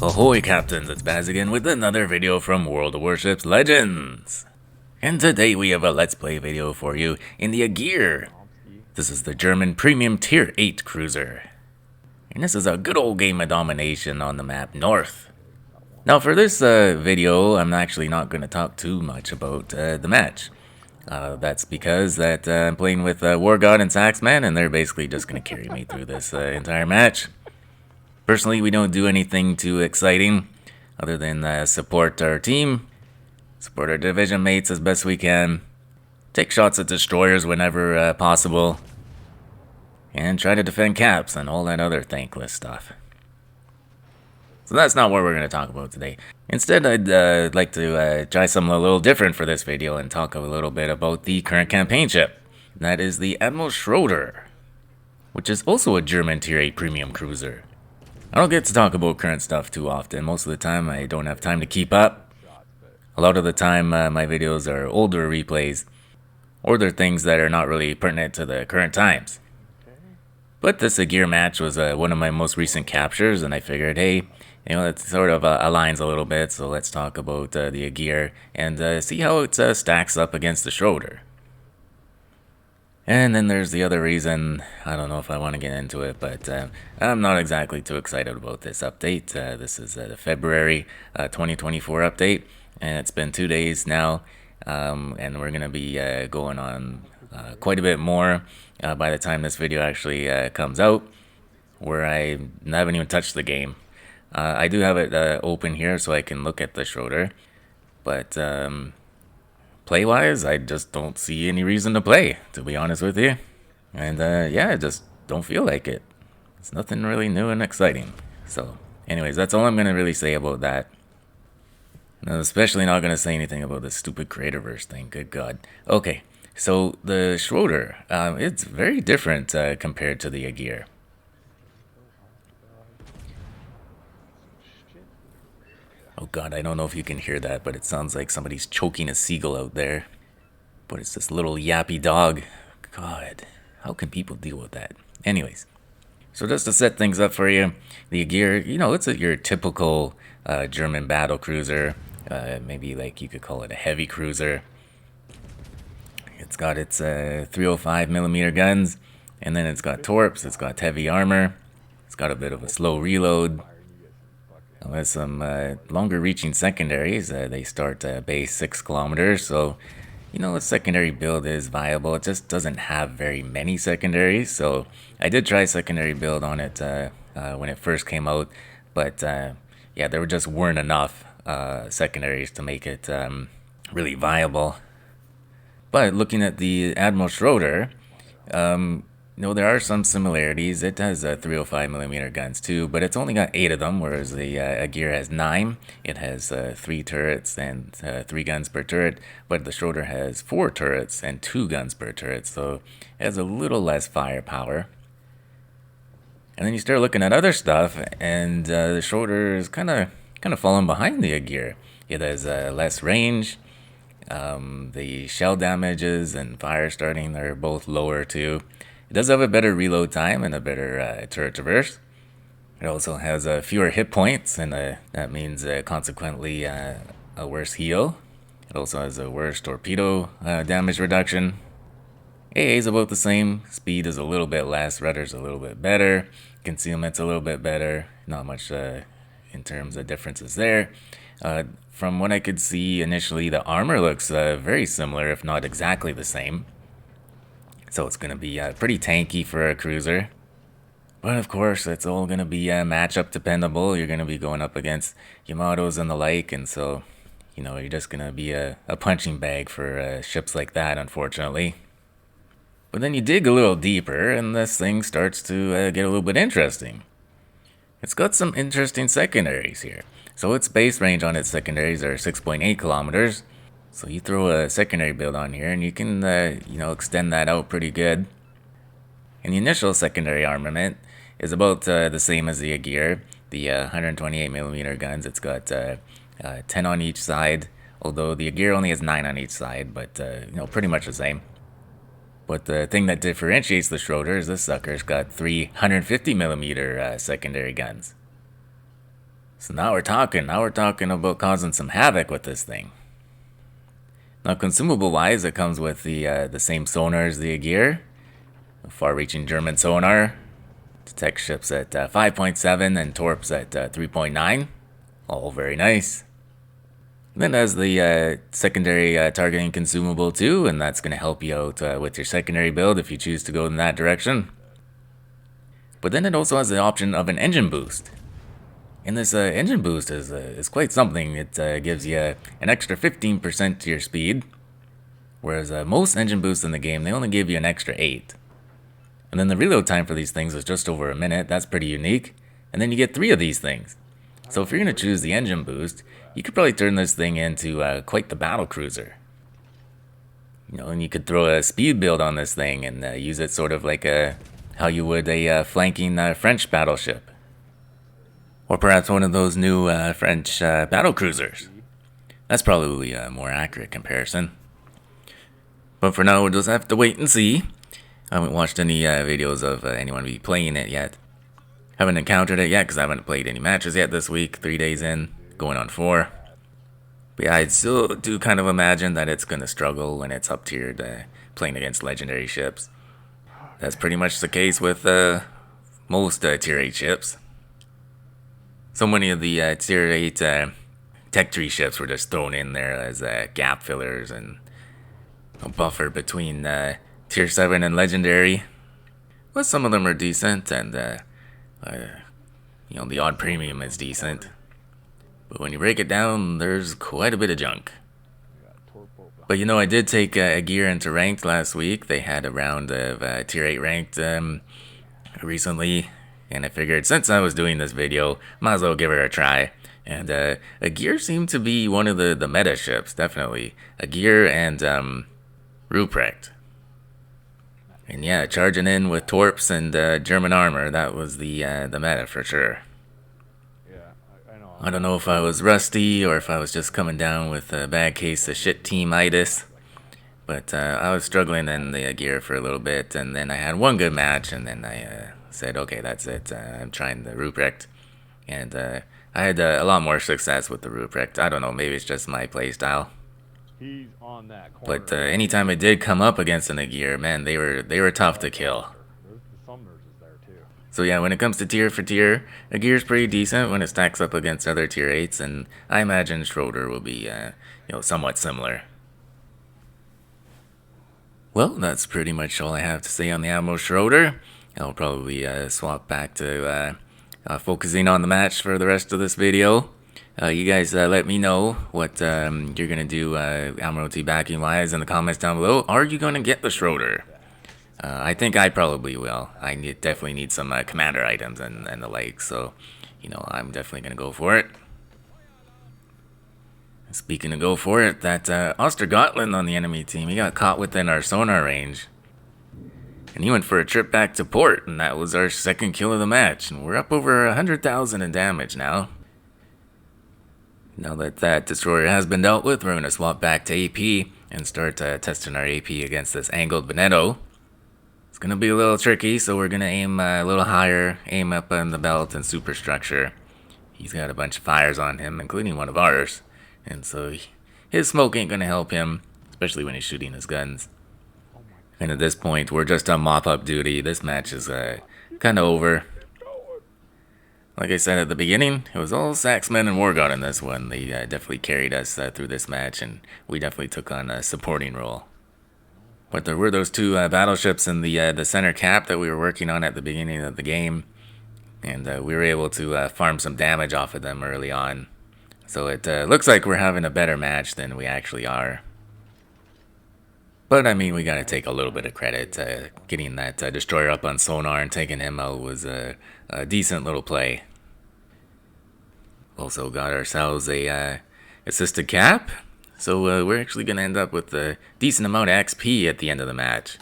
Ahoy Captains, it's Baz again with another video from World of Warships Legends. And today we have a Let's Play video for you in the Agir. This is the German Premium Tier 8 cruiser. And this is a good old game of domination on the map North. Now for this video, I'm actually not going to talk too much about the match. That's because I'm playing with War God and Saxman, and they're basically just going to carry me through this entire match. Personally, we don't do anything too exciting other than support our team, support our division mates as best we can, take shots at destroyers whenever possible, and try to defend caps and all that other thankless stuff. So that's not what we're going to talk about today. Instead, I'd like to try something a little different for this video and talk a little bit about the current campaign ship. That is the Admiral Schroder, which is also a German Tier 8 premium cruiser. I don't get to talk about current stuff too often. Most of the time I don't have time to keep up. A lot of the time my videos are older replays, or they're things that are not really pertinent to the current times. But this Agir match was one of my most recent captures, and I figured, hey, you know, it sort of aligns a little bit, so let's talk about the Agir and see how it stacks up against the Schroder. And then there's the other reason. I don't know if I want to get into it, but I'm not exactly too excited about this update. This is the February 2024 update, and it's been 2 days now, and we're going to be going on quite a bit more by the time this video actually comes out, where I haven't even touched the game. I do have it open here so I can look at the Schroder, but play-wise, I just don't see any reason to play, to be honest with you. And yeah, I just don't feel like it. It's nothing really new and exciting. So anyways, that's all I'm going to really say about that. I'm especially not going to say anything about this stupid Creatorverse thing, good God. Okay, so the Schroder, it's very different compared to the Agir. Oh God, I don't know if you can hear that, but it sounds like somebody's choking a seagull out there. But it's this little yappy dog. God, how can people deal with that? Anyways, so just to set things up for you, the Agir, you know, it's your typical German battle cruiser. Maybe like you could call it a heavy cruiser. It's got its 305mm guns, and then it's got torps, it's got heavy armor, it's got a bit of a slow reload. It has some longer reaching secondaries. They start base 6 kilometers, so you know, a secondary build is viable. It just doesn't have very many secondaries, so I did try a secondary build on it when it first came out, but yeah, there just weren't enough secondaries to make it really viable. But looking at the Admiral Schroder, you know, there are some similarities. It has 305mm guns too, but it's only got 8 of them, whereas the Agir has 9. It has 3 turrets and 3 guns per turret, but the Schroder has 4 turrets and 2 guns per turret, so it has a little less firepower. And then you start looking at other stuff, and the Schroder is kind of falling behind the Agir. It has less range. The shell damages and fire starting are both lower too. It does have a better reload time and a better turret traverse. It also has fewer hit points, and that means consequently a worse heal. It also has a worse torpedo damage reduction. AA is about the same. Speed is a little bit less. Rudder's a little bit better. Concealment's a little bit better. Not much in terms of differences there. From what I could see initially, the armor looks very similar, if not exactly the same. So it's going to be pretty tanky for a cruiser. But of course, it's all going to be matchup dependable. You're going to be going up against Yamatos and the like, and so, you know, you're just going to be a punching bag for ships like that, unfortunately. But then you dig a little deeper, and this thing starts to get a little bit interesting. It's got some interesting secondaries here. So its base range on its secondaries are 6.8 kilometers. So you throw a secondary build on here, and you can, you know, extend that out pretty good. And the initial secondary armament is about the same as the Agir. The 128mm guns, it's got 10 on each side. Although the Agir only has 9 on each side, but, you know, pretty much the same. But the thing that differentiates the Schroder is this sucker's got 350mm secondary guns. So now we're talking. Now we're talking about causing some havoc with this thing. Now, consumable-wise, it comes with the same sonar as the Agir, a far-reaching German sonar. Detects ships at 5.7 and torps at 3.9. All very nice. Then it has the secondary targeting consumable too, and that's going to help you out with your secondary build if you choose to go in that direction. But then it also has the option of an engine boost. And this engine boost is quite something. It gives you an extra 15% to your speed, whereas most engine boosts in the game, they only give you an extra 8. And then the reload time for these things is just over a minute. That's pretty unique. And then you get 3 of these things. So if you're going to choose the engine boost, you could probably turn this thing into quite the battle cruiser. You know, and you could throw a speed build on this thing and use it sort of like how you would a flanking French battleship. Or perhaps one of those new French battle cruisers. That's probably a more accurate comparison. But for now, we'll just have to wait and see. I haven't watched any videos of anyone be playing it yet. Haven't encountered it yet because I haven't played any matches yet this week. 3 days in, going on 4. But yeah, I still do kind of imagine that it's going to struggle when it's up tiered playing against legendary ships. That's pretty much the case with most tier 8 ships. So many of the tier 8 tech tree ships were just thrown in there as gap fillers and a buffer between tier 7 and legendary. But some of them are decent, and you know, the odd premium is decent. But when you break it down, there's quite a bit of junk. But you know, I did take Agir into ranked last week. They had a round of tier 8 ranked recently, and I figured since I was doing this video, might as well give her a try. And Agir seemed to be one of the meta ships, definitely. Agir and Ruprecht. And yeah, charging in with torps and German armor, that was the meta for sure. I don't know if I was rusty or if I was just coming down with a bad case of shit teamitis. But I was struggling in the Agir for a little bit, and then I had one good match, and then I said, okay, that's it. I'm trying the Ruprecht. And I had a lot more success with the Ruprecht. I don't know, maybe it's just my playstyle. He's on that corner. But anytime I did come up against an Agir, man, they were tough to kill. The Sumners is there too. So yeah, when it comes to tier for tier, Agir's pretty decent when it stacks up against other tier 8s, and I imagine Schroder will be, you know, somewhat similar. Well, that's pretty much all I have to say on the Admiral Schroder. I'll probably swap back to focusing on the match for the rest of this video. You guys let me know what you're going to do Admiralty backing wise in the comments down below. Are you going to get the Schroder? I think I probably will. I definitely need some commander items and the like, so you know, I'm definitely going to go for it. Speaking of go for it, that Ostergotland on the enemy team, he got caught within our sonar range. And he went for a trip back to port, and that was our second kill of the match. And we're up over 100,000 in damage now. Now that that destroyer has been dealt with, we're going to swap back to AP and start testing our AP against this angled Veneto. It's going to be a little tricky, so we're going to aim a little higher, aim up on the belt and superstructure. He's got a bunch of fires on him, including one of ours. And so his smoke ain't going to help him, especially when he's shooting his guns. And at this point, we're just on mop-up duty. This match is kind of over. Like I said at the beginning, it was all Saxmen and Wargod in this one. They definitely carried us through this match, and we definitely took on a supporting role. But there were those 2 battleships in the center cap that we were working on at the beginning of the game. And we were able to farm some damage off of them early on. So it looks like we're having a better match than we actually are. But I mean, we gotta take a little bit of credit. Getting that destroyer up on sonar and taking him out was a decent little play. Also got ourselves a assisted cap. So we're actually gonna end up with a decent amount of XP at the end of the match.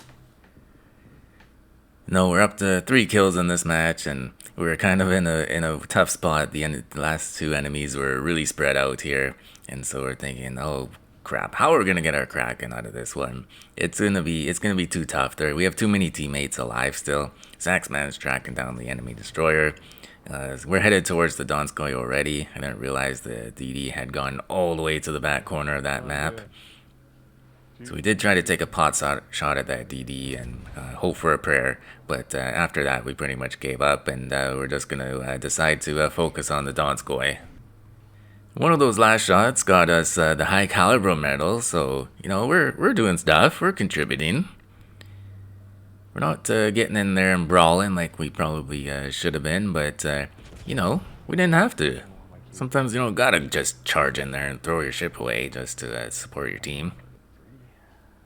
No, we're up to 3 kills in this match, and we were kind of in a tough spot at the end. The last 2 enemies were really spread out here, and so we're thinking, oh crap, how are we gonna get our Kraken out of this one? It's gonna be too tough. We have too many teammates alive still. Saxman is tracking down the enemy destroyer. We're headed towards the Donskoy already. I didn't realize the DD had gone all the way to the back corner of that map. So we did try to take a pot shot at that DD and hope for a prayer, but after that we pretty much gave up, and we're just gonna decide to focus on the Donskoy. One of those last shots got us the high caliber medal, so you know we're doing stuff, we're contributing. We're not getting in there and brawling like we probably should have been, but you know, we didn't have to. Sometimes you don't gotta just charge in there and throw your ship away just to support your team.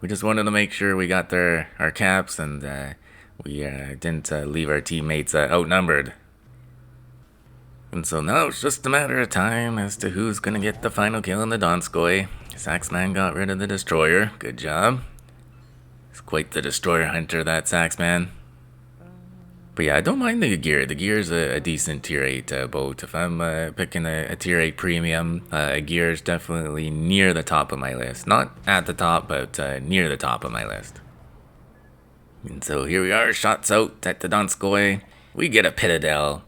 We just wanted to make sure we got our caps, and we didn't leave our teammates outnumbered. And so now it's just a matter of time as to who's gonna get the final kill in the Donskoy. Saxman got rid of the destroyer. Good job. He's quite the destroyer hunter, that Saxman. But yeah, I don't mind the Agir. The Agir's a decent tier 8 boat. If I'm picking a tier 8 premium, Agir is definitely near the top of my list. Not at the top, but near the top of my list. And so here we are, shots out at the Donskoy. We get a Pitadel,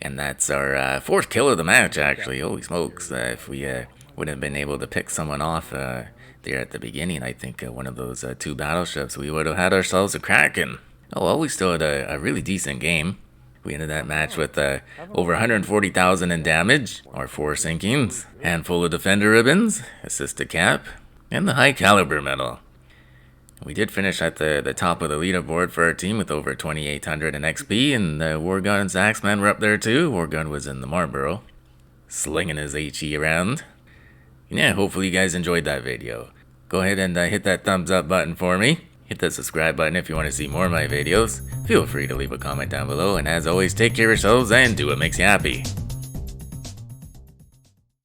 and that's our 4th kill of the match, actually. Holy smokes, if we would have been able to pick someone off there at the beginning, I think one of those 2 battleships, we would have had ourselves a Kraken. Oh well, we still had a really decent game. We ended that match with over 140,000 in damage, our 4 sinkings, handful of defender ribbons, assisted cap, and the high caliber medal. We did finish at the top of the leaderboard for our team with over 2,800 in XP, and Wargun and Saxman were up there too. Wargun was in the Marlboro, slinging his HE around. Yeah, hopefully you guys enjoyed that video. Go ahead and hit that thumbs up button for me. Hit that subscribe button if you want to see more of my videos. Feel free to leave a comment down below, and as always, take care of yourselves and do what makes you happy.